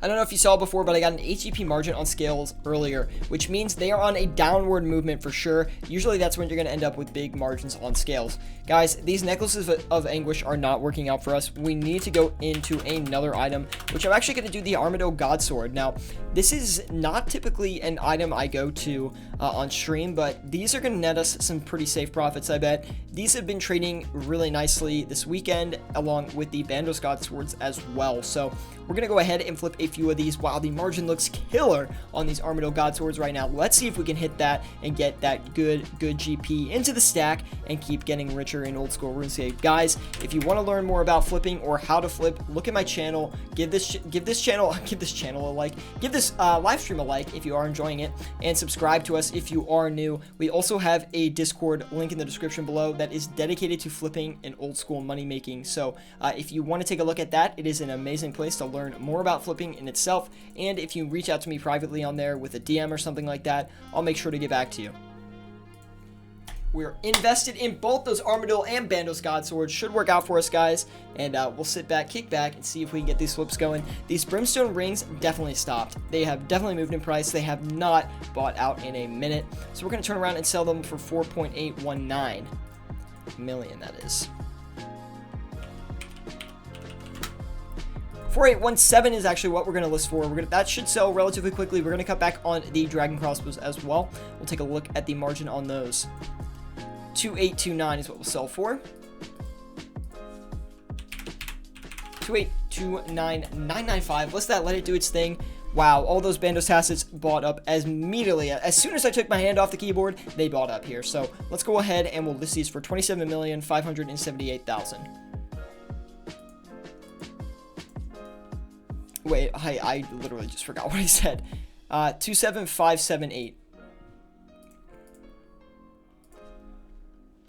S1: I don't know if you saw before, but I got an HEP margin on scales earlier, which means they are on a downward movement for sure. Usually that's when you're going to end up with big margins on scales. Guys, these necklaces of anguish are not working out for us. We need to go into another item, which I'm actually going to do the Armado Godsword. Now, this is not typically an item I go to on stream, but these are going to net us some pretty safe profits, I bet. These have been trading really nicely this weekend, along with the Bandos Godswords as well. So we're going to go ahead and flip a few of these. Wow, the margin looks killer on these Armado Godswords right now. Let's see if we can hit that and get that good GP into the stack and keep getting richer in old school RuneScape. Guys, if you want to learn more about flipping or how to flip, look at my channel. Give this channel a like. Give this live stream a like if you are enjoying it, and subscribe to us if you are new. We also have a Discord link in the description below that is dedicated to flipping and old school money making. So if you want to take a look at that, it is an amazing place to learn more about flipping in itself. And if you reach out to me privately on there with a DM or something like that, I'll make sure to get back to you. We're invested in both those Armadillo and Bandos Godswords. Should work out for us, guys. And we'll sit back, kick back, and see if we can get these flips going. These Brimstone rings definitely stopped. They have definitely moved in price. They have not bought out in a minute. So we're going to turn around and sell them for 4.819 million, that is. 4817 is actually what we're going to list for. That should sell relatively quickly. We're going to cut back on the Dragon Crossbows as well. We'll take a look at the margin on those. 2829 is what we'll sell for. 2829,995. Let's let it do its thing. Wow, all those Bandos Tassets bought up as immediately. As soon as I took my hand off the keyboard, they bought up here. So let's go ahead and we'll list these for 27,578,000. Wait, I literally just forgot what he said. 27578.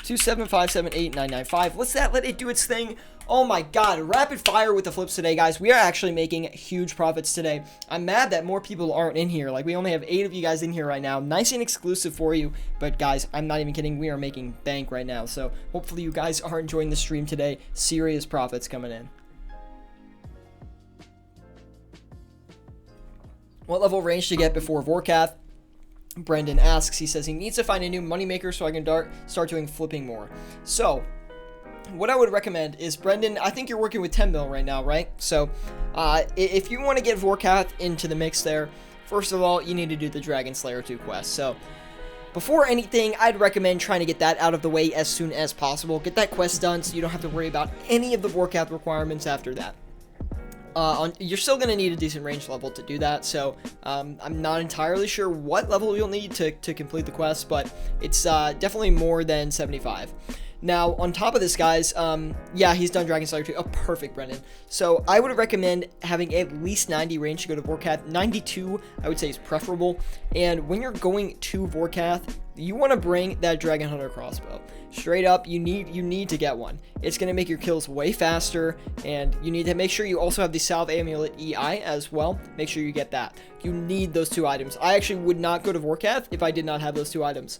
S1: 27578,995. Let it do its thing. Oh my god, rapid fire with the flips today, guys. We are actually making huge profits today. I'm mad that more people aren't in here. Like, we only have 8 of you guys in here right now. Nice and exclusive for you. But guys, I'm not even kidding. We are making bank right now. So hopefully you guys are enjoying the stream today. Serious profits coming in. What level range to get before Vorkath? Brendan asks. He says he needs to find a new moneymaker so I can start doing flipping more. So, what I would recommend is, Brendan, I think you're working with 10 mil right now, right? So, if you want to get Vorkath into the mix there, first of all, you need to do the Dragon Slayer 2 quest. So, before anything, I'd recommend trying to get that out of the way as soon as possible. Get that quest done so you don't have to worry about any of the Vorkath requirements after that. You're still going to need a decent range level to do that, so I'm not entirely sure what level you'll need to complete the quest, but it's definitely more than 75. Now, on top of this, guys, yeah, he's done Dragon Slayer 2. Oh, perfect, Brendan. So, I would recommend having at least 90 range to go to Vorkath. 92, I would say, is preferable. And when you're going to Vorkath, you want to bring that Dragon Hunter crossbow. Straight up, you need to get one. It's going to make your kills way faster, and you need to make sure you also have the Salve Amulet EI as well. Make sure you get that. You need those 2 items. I actually would not go to Vorkath if I did not have those 2 items,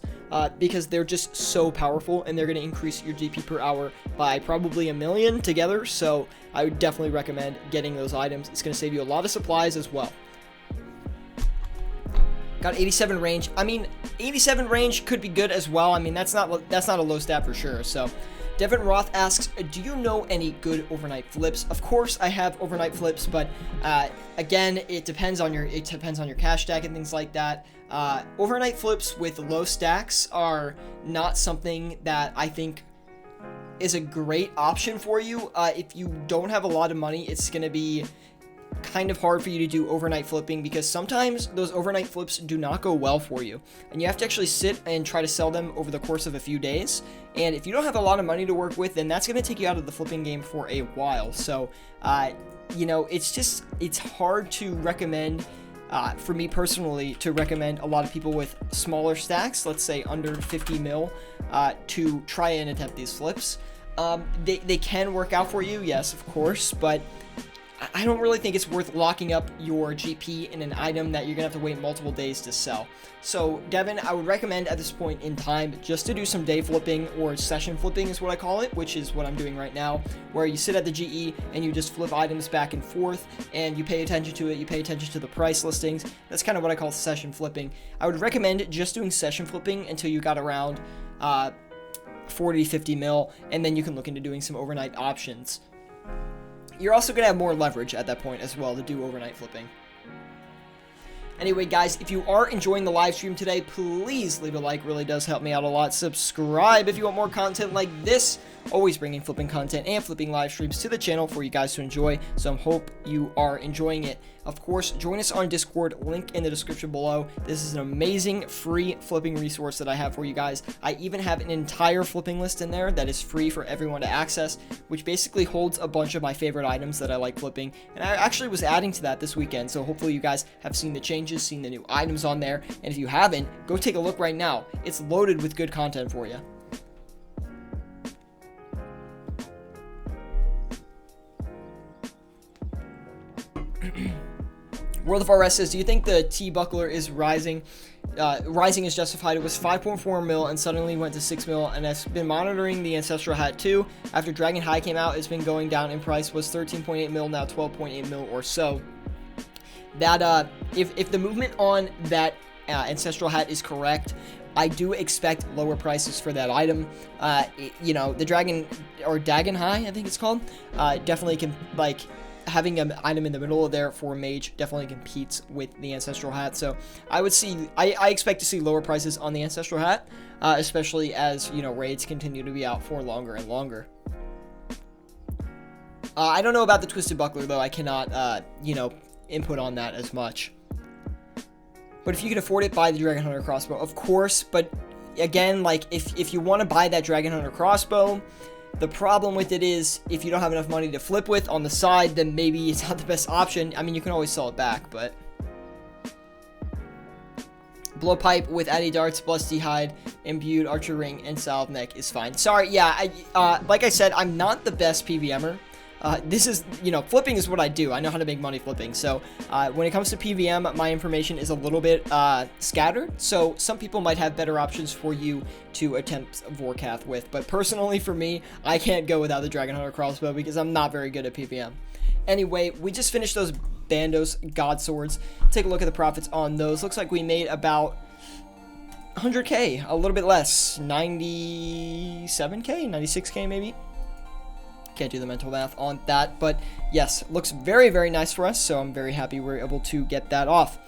S1: because they're just so powerful, and they're going to increase your GP per hour by probably 1 million together, so I would definitely recommend getting those items. It's going to save you a lot of supplies as well. Got 87 range. I mean, 87 range could be good as well. I mean, that's not a low stat for sure. So, Devin Roth asks, do you know any good overnight flips? Of course, I have overnight flips, but again, it depends on your cash stack and things like that. Overnight flips with low stacks are not something that I think is a great option for you. If you don't have a lot of money, it's going to be kind of hard for you to do overnight flipping because sometimes those overnight flips do not go well for you, and you have to actually sit and try to sell them over the course of a few days. And if you don't have a lot of money to work with, then that's going to take you out of the flipping game for a while. So you know, it's hard to recommend, for me personally, to recommend a lot of people with smaller stacks, let's say under 50 mil, to try and attempt these flips. They can work out for you, yes, of course, but I don't really think it's worth locking up your GP in an item that you're gonna have to wait multiple days to sell. So Devin, I would recommend at this point in time just to do some day flipping, or session flipping is what I call it, which is what I'm doing right now, where you sit at the GE and you just flip items back and forth, and you pay attention to it, you pay attention to the price listings. That's kind of what I call session flipping. I would recommend just doing session flipping until you got around 40-50 mil, and then you can look into doing some overnight options. You're also going to have more leverage at that point as well to do overnight flipping. Anyway, guys, if you are enjoying the live stream today, please leave a like. Really does help me out a lot. Subscribe if you want more content like this. Always bringing flipping content and flipping live streams to the channel for you guys to enjoy. So I hope you are enjoying it. Of course, join us on Discord, link in the description below. This is an amazing free flipping resource that I have for you guys. I even have an entire flipping list in there that is free for everyone to access, which basically holds a bunch of my favorite items that I like flipping. And I actually was adding to that this weekend, so hopefully you guys have seen the changes, seen the new items on there. And if you haven't, go take a look right now. It's loaded with good content for you. World of RS says, do you think the T buckler is rising? Rising is justified. It was 5.4 mil and suddenly went to 6 mil, and has been monitoring the Ancestral Hat too. After Dragon High came out, it's been going down in price. Was 13.8 mil, now 12.8 mil or so. That if the movement on that Ancestral Hat is correct, I do expect lower prices for that item. You know, the Dragon, or Dagon High, I think it's called, definitely can, like, having an item in the middle of there for Mage definitely competes with the Ancestral Hat. So I would see, I expect to see lower prices on the Ancestral Hat, especially as, you know, raids continue to be out for longer and longer. I don't know about the Twisted Buckler though. I cannot, you know, input on that as much. But if you can afford it, buy the Dragon Hunter crossbow, of course. But again, like, if you want to buy that Dragon Hunter crossbow, the problem with it is, if you don't have enough money to flip with on the side, then maybe it's not the best option. I mean, you can always sell it back, but... Blowpipe with Addy Darts, Blusty Hide, Imbued, Archer Ring, and Salve Neck is fine. Sorry, yeah, like I said, I'm not the best PVMer. This is, you know, flipping is what I do. I know how to make money flipping. So when it comes to PVM, my information is a little bit scattered. So some people might have better options for you to attempt Vorkath with. But personally, for me, I can't go without the Dragon Hunter crossbow because I'm not very good at PVM. Anyway, we just finished those Bandos God Swords. Take a look at the profits on those. Looks like we made about 100k, a little bit less, 97k, 96k maybe. Can't do the mental math on that, but yes, looks very, very nice for us, so I'm very happy we're able to get that off.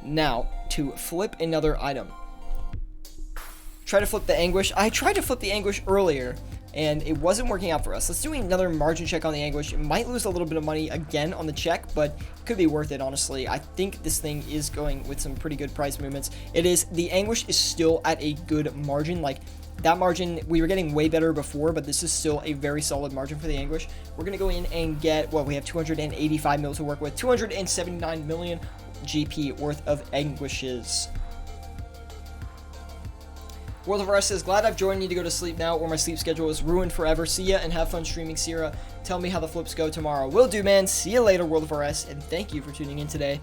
S1: Now, to flip another item. Try to flip the Anguish. I tried to flip the Anguish earlier, and it wasn't working out for us. Let's do another margin check on the Anguish. It might lose a little bit of money again on the check, but it could be worth it, honestly. I think this thing is going with some pretty good price movements. It is, the Anguish is still at a good margin, like, that margin, we were getting way better before, but this is still a very solid margin for the Anguish. We're going to go in and get, well, we have 285 mil to work with, 279 million GP worth of Anguishes. World of RS says, glad I've joined, need to go to sleep now, or my sleep schedule is ruined forever. See ya, and have fun streaming, Syra. Tell me how the flips go tomorrow. Will do, man. See you later, World of RS, and thank you for tuning in today.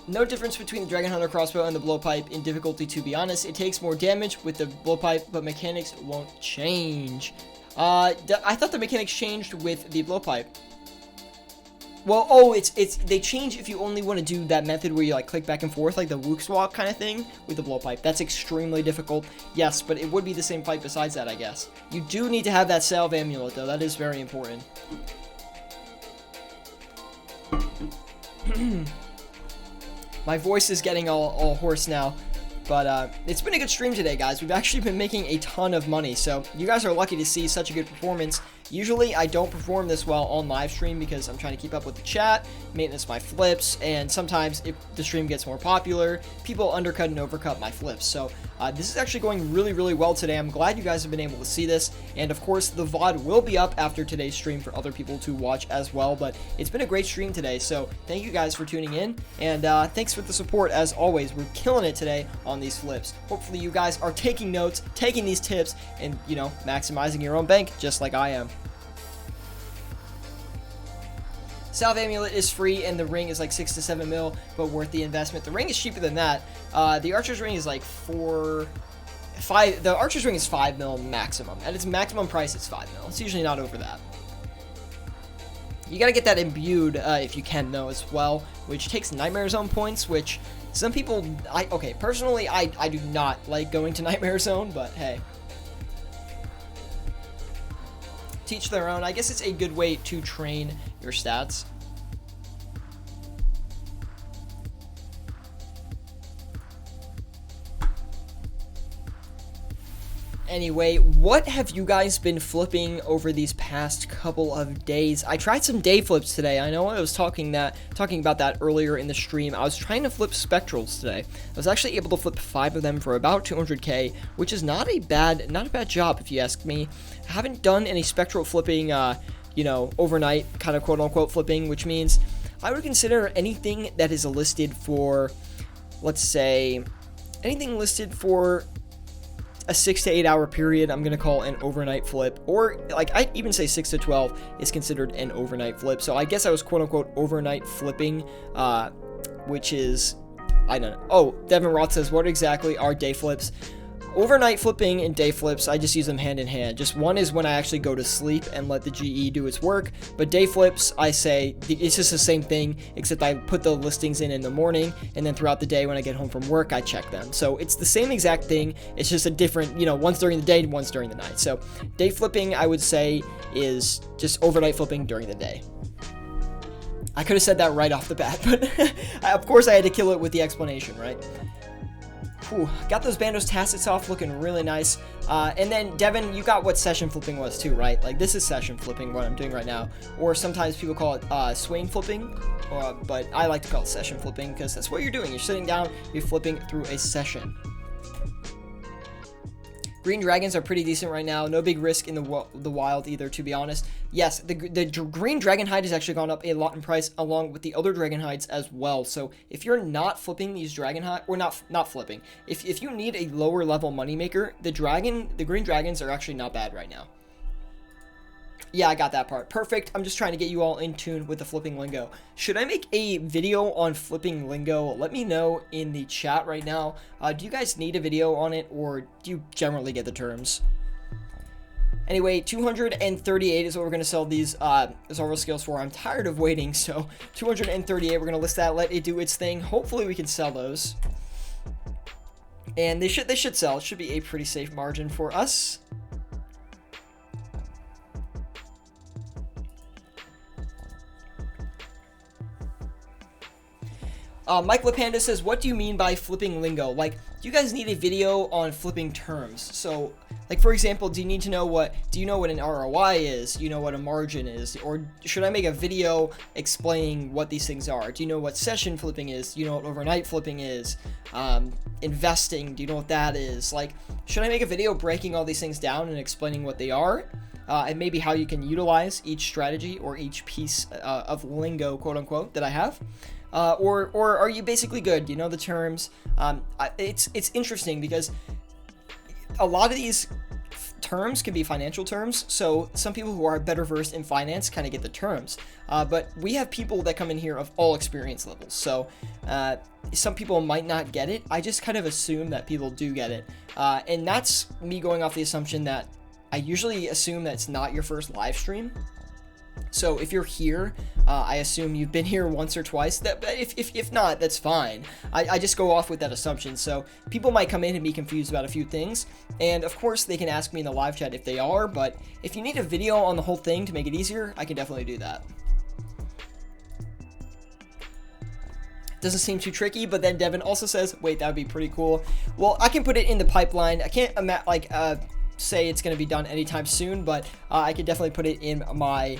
S1: No difference between the Dragon Hunter crossbow and the blowpipe in difficulty, to be honest. It takes more damage with the blowpipe, but mechanics won't change. I thought the mechanics changed with the blowpipe. Well, oh, they change if you only want to do that method where you, like, click back and forth, like the Wook swap kind of thing with the blowpipe. That's extremely difficult, yes, but it would be the same fight besides that, I guess. You do need to have that Salve Amulet, though. That is very important. My voice is getting all hoarse now, but it's been a good stream today, guys. We've actually been making a ton of money, so you guys are lucky to see such a good performance Usually I don't perform this well on live stream because I'm trying to keep up with the chat, maintenance my flips, and sometimes if the stream gets more popular, people undercut and overcut my flips. So this is actually going really, really well today. I'm glad you guys have been able to see this, and of course the VOD will be up after today's stream for other people to watch as well, but it's been a great stream today, so thank you guys for tuning in, and thanks for the support as always. We're killing it today on these flips. Hopefully you guys are taking notes, taking these tips, and, you know, maximizing your own bank just like I am. Salve Amulet is free, and the ring is like 6 to 7 mil, but worth the investment. The ring is cheaper than that. The Archer's ring is like 5. The Archer's ring is 5 mil maximum. At its maximum price, it's 5 mil. It's usually not over that. You gotta get that imbued if you can, though, as well, which takes Nightmare Zone points, which some people, okay, personally, I do not like going to Nightmare Zone, but hey. Teach their own. I guess it's a good way to train your stats. Anyway, what have you guys been flipping over these past couple of days? I tried some day flips today. I know I was talking about that earlier in the stream. I was trying to flip spectrals today. I was actually able to flip 5 of them for about 200k, which is not a bad job if you ask me. I haven't done any spectral flipping, you know, overnight kind of quote unquote flipping, which means I would consider anything that is listed for, let's say, anything listed for a 6 to 8 hour period, I'm gonna call an overnight flip, or like I even say 6 to 12 is considered an overnight flip. So I guess I was quote unquote overnight flipping, which is, I don't know. Oh, Devin Roth says, what exactly are day flips? Overnight flipping and day flips, I just use them hand in hand. Just one is when I actually go to sleep and let the GE do its work, but day flips, I say, it's just the same thing, except I put the listings in the morning, and then throughout the day when I get home from work, I check them. So it's the same exact thing, it's just a different, you know, one's during the day, one's during the night. So day flipping, I would say, is just overnight flipping during the day. I could have said that right off the bat, but of course I had to kill it with the explanation, right? Whew, got those Bandos Tacits off, looking really nice. And then, Devin, you got what session flipping was too, right? Like, this is session flipping, what I'm doing right now. Or sometimes people call it swing flipping, but I like to call it session flipping because that's what you're doing. You're sitting down, you're flipping through a session. Green dragons are pretty decent right now. No big risk in the wild either, to be honest. Yes, the green dragon hide has actually gone up a lot in price along with the other dragon hides as well. So if you're not flipping these dragon hide, or not flipping, if you need a lower level moneymaker, the green dragons are actually not bad right now. Yeah, I got that part. Perfect. I'm just trying to get you all in tune with the flipping lingo. Should I make a video on flipping lingo? Let me know in the chat right now. Do you guys need a video on it, or do you generally get the terms? Anyway, 238 is what we're going to sell these Zorro scales for. I'm tired of waiting, so 238, we're going to list that, let it do its thing. Hopefully we can sell those. And they should sell. It should be a pretty safe margin for us. Mike LaPanda says, what do you mean by flipping lingo? Like, do you guys need a video on flipping terms? So, like, for example, do you know what an ROI is? Do you know what a margin is? Or should I make a video explaining what these things are? Do you know what session flipping is? Do you know what overnight flipping is? Investing, do you know what that is? Like, should I make a video breaking all these things down and explaining what they are? And maybe how you can utilize each strategy or each piece of lingo, quote unquote, that I have? Or are you basically good? You know the terms. It's interesting because a lot of these terms can be financial terms, so some people who are better versed in finance kind of get the terms, but we have people that come in here of all experience levels, so some people might not get it. I just kind of assume that people do get it, and that's me going off the assumption that I usually assume that it's not your first live stream. So if you're here, I assume you've been here once or twice. If not, that's fine. I just go off with that assumption. So people might come in and be confused about a few things. And of course, they can ask me in the live chat if they are. But if you need a video on the whole thing to make it easier, I can definitely do that. Doesn't seem too tricky, but then Devin also says, wait, that would be pretty cool. Well, I can put it in the pipeline. I can't imagine, like, say it's going to be done anytime soon, but I could definitely put it in my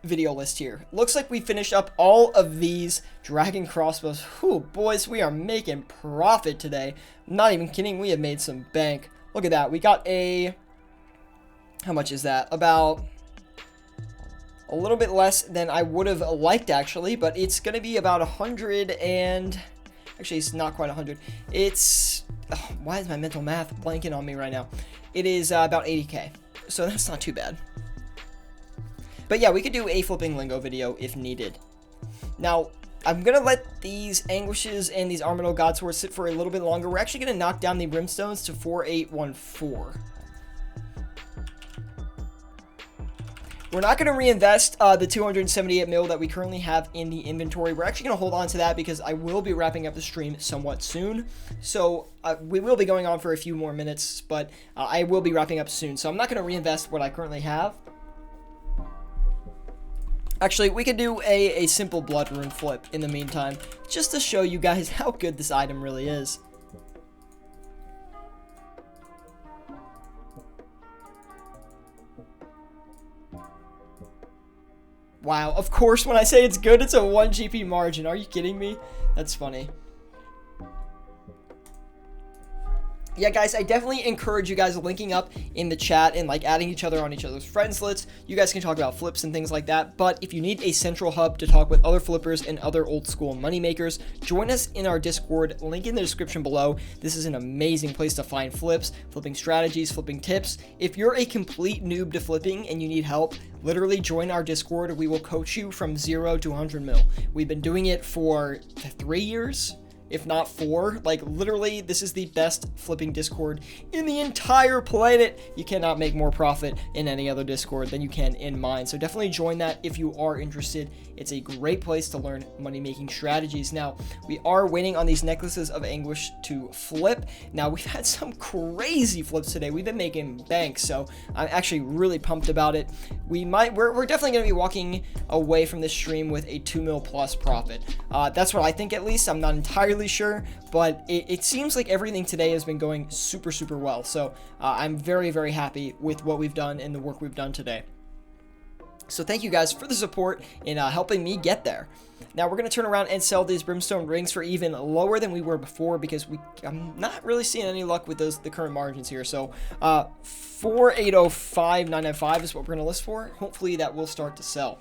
S1: video list here. Looks like we finished up all of these dragon crossbows. Whew, boys, we are making profit today. I'm not even kidding, we have made some bank. Look at that. We got a... How much is that? About a little bit less than I would have liked, actually, but it's going to be about 100 and... Actually, it's not quite 100. It's... Oh, why is my mental math blanking on me right now? It is about 80k, so that's not too bad. But yeah, we could do a flipping lingo video if needed. Now, I'm going to let these Anguishes and these Armadyl Godswords sit for a little bit longer. We're actually going to knock down the Brimstones to 4814. We're not going to reinvest the 278 mil that we currently have in the inventory. We're actually going to hold on to that because I will be wrapping up the stream somewhat soon. So we will be going on for a few more minutes, but I will be wrapping up soon. So I'm not going to reinvest what I currently have. Actually, we could do a simple blood rune flip in the meantime, just to show you guys how good this item really is. Wow, of course when I say it's good, it's a 1 GP margin. Are you kidding me? That's funny. Yeah, guys, I definitely encourage you guys linking up in the chat and, like, adding each other on each other's friends lists. You guys can talk about flips and things like that, but if you need a central hub to talk with other flippers and other old school moneymakers, join us in our Discord, link in the description below. This is an amazing place to find flips, flipping strategies, flipping tips. If you're a complete noob to flipping and you need help, literally join our Discord. We will coach you from 0 to 100 mil. We've been doing it for 3 years. If not 4, like literally this is the best flipping Discord in the entire planet. You cannot make more profit in any other Discord than you can in mine, so definitely join that if you are interested. It's a great place to learn money making strategies. Now we are waiting on these necklaces of anguish to flip. Now we've had some crazy flips today. We've been making bank, so I'm actually really pumped about it. We're definitely going to be walking away from this stream with a 2 mil plus profit. That's what I think, at least. I'm not entirely sure, but it seems like everything today has been going super well, so I'm very happy with what we've done and the work we've done today. So thank you guys for the support in helping me get there. Now we're going to turn around and sell these brimstone rings for even lower than we were before, because I'm not really seeing any luck with the current margins here. So 4805,995 is what we're going to list for. Hopefully that will start to sell.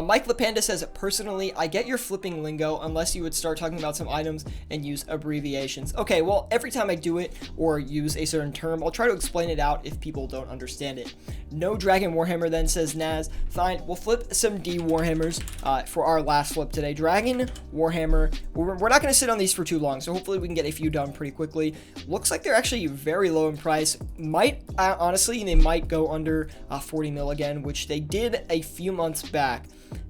S1: Mike LaPanda says, personally, I get your flipping lingo unless you would start talking about some items and use abbreviations. Okay, well, every time I do it or use a certain term, I'll try to explain it out if people don't understand it. No Dragon Warhammer then, says Naz. Fine, we'll flip some D Warhammers for our last flip today. Dragon, Warhammer. We're not going to sit on these for too long, so hopefully we can get a few done pretty quickly. Looks like they're actually very low in price. Honestly, they might go under 40 mil again, which they did a few months back.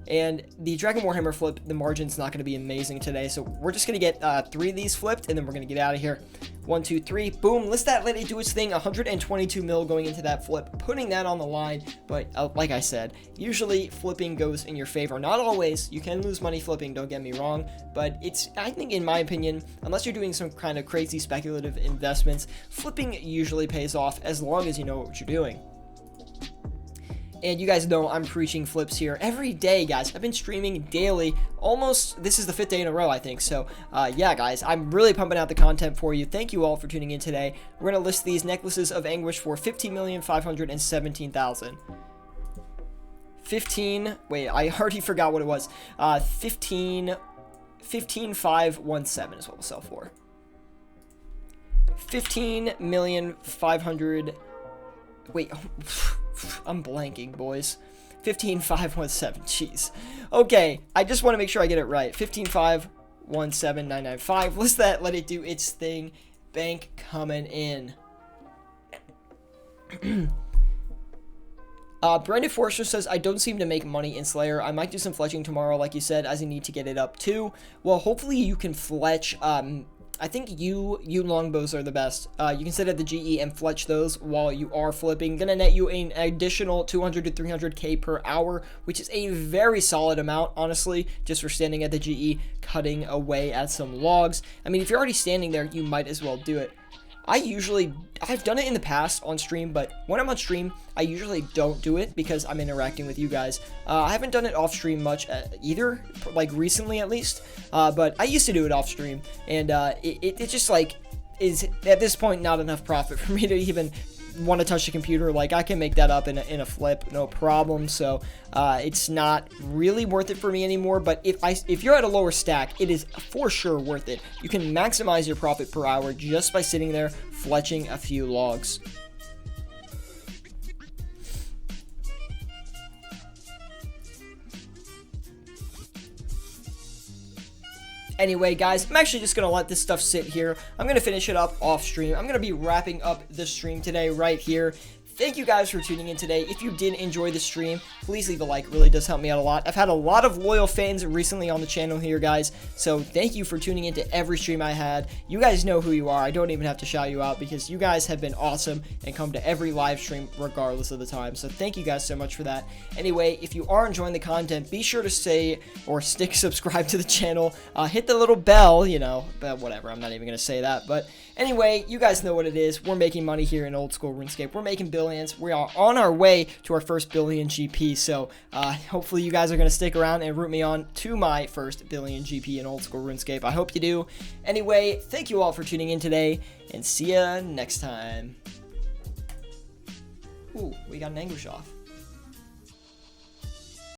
S1: And the Dragon Warhammer flip, the margin's not going to be amazing today, so we're just going to get 3 of these flipped, and then we're going to get out of here. 1, 2, 3, boom, let it do its thing. 122 mil going into that flip, putting that on the line. But like I said, usually flipping goes in your favor. Not always. You can lose money flipping, don't get me wrong, but I think in my opinion, unless you're doing some kind of crazy speculative investments, flipping usually pays off as long as you know what you're doing. And you guys know I'm preaching flips here every day, guys. I've been streaming daily, this is the 5th day in a row, I think. So, yeah, guys, I'm really pumping out the content for you. Thank you all for tuning in today. We're going to list these necklaces of anguish for 15,517,000. 15, I already forgot what it was. 15,517 is what we'll sell for. 15,500,000. Wait, I'm blanking, boys. 15,517, jeez. Okay, I just want to make sure I get it right. 15,517,995. Let it do its thing. Bank coming in. Brandon Forrester says, I don't seem to make money in Slayer. I might do some fletching tomorrow, like you said, as you need to get it up too. Well, hopefully you can fletch I think U longbows are the best. You can sit at the GE and fletch those while you are flipping. Gonna net you an additional 200 to 300k per hour, which is a very solid amount, honestly, just for standing at the GE cutting away at some logs. I mean, if you're already standing there, you might as well do it. I've done it in the past on stream, but when I'm on stream, I usually don't do it because I'm interacting with you guys. I haven't done it off stream much either, like recently at least, but I used to do it off stream, and it just like is at this point not enough profit for me to even want to touch the computer. Like, I can make that up in a flip, no problem. So it's not really worth it for me anymore. But if you're at a lower stack, it is for sure worth it. You can maximize your profit per hour just by sitting there fletching a few logs. Anyway, guys, I'm actually just going to let this stuff sit here. I'm going to finish it up off stream. I'm going to be wrapping up the stream today right here. Thank you guys for tuning in today. If you did enjoy the stream, please leave a like. It really does help me out a lot. I've had a lot of loyal fans recently on the channel here, guys. So thank you for tuning into every stream I had. You guys know who you are. I don't even have to shout you out because you guys have been awesome and come to every live stream regardless of the time. So thank you guys so much for that. Anyway, if you are enjoying the content, be sure to stay or stick subscribe to the channel. Hit the little bell, you know, but whatever. I'm not even going to say that. But anyway, you guys know what it is. We're making money here in old school RuneScape. We're making billions. We are on our way to our first billion GP, so hopefully you guys are going to stick around and root me on to my first billion GP in old school RuneScape. I hope you do. Anyway, thank you all for tuning in today, and see ya next time. Ooh, we got an anguish off.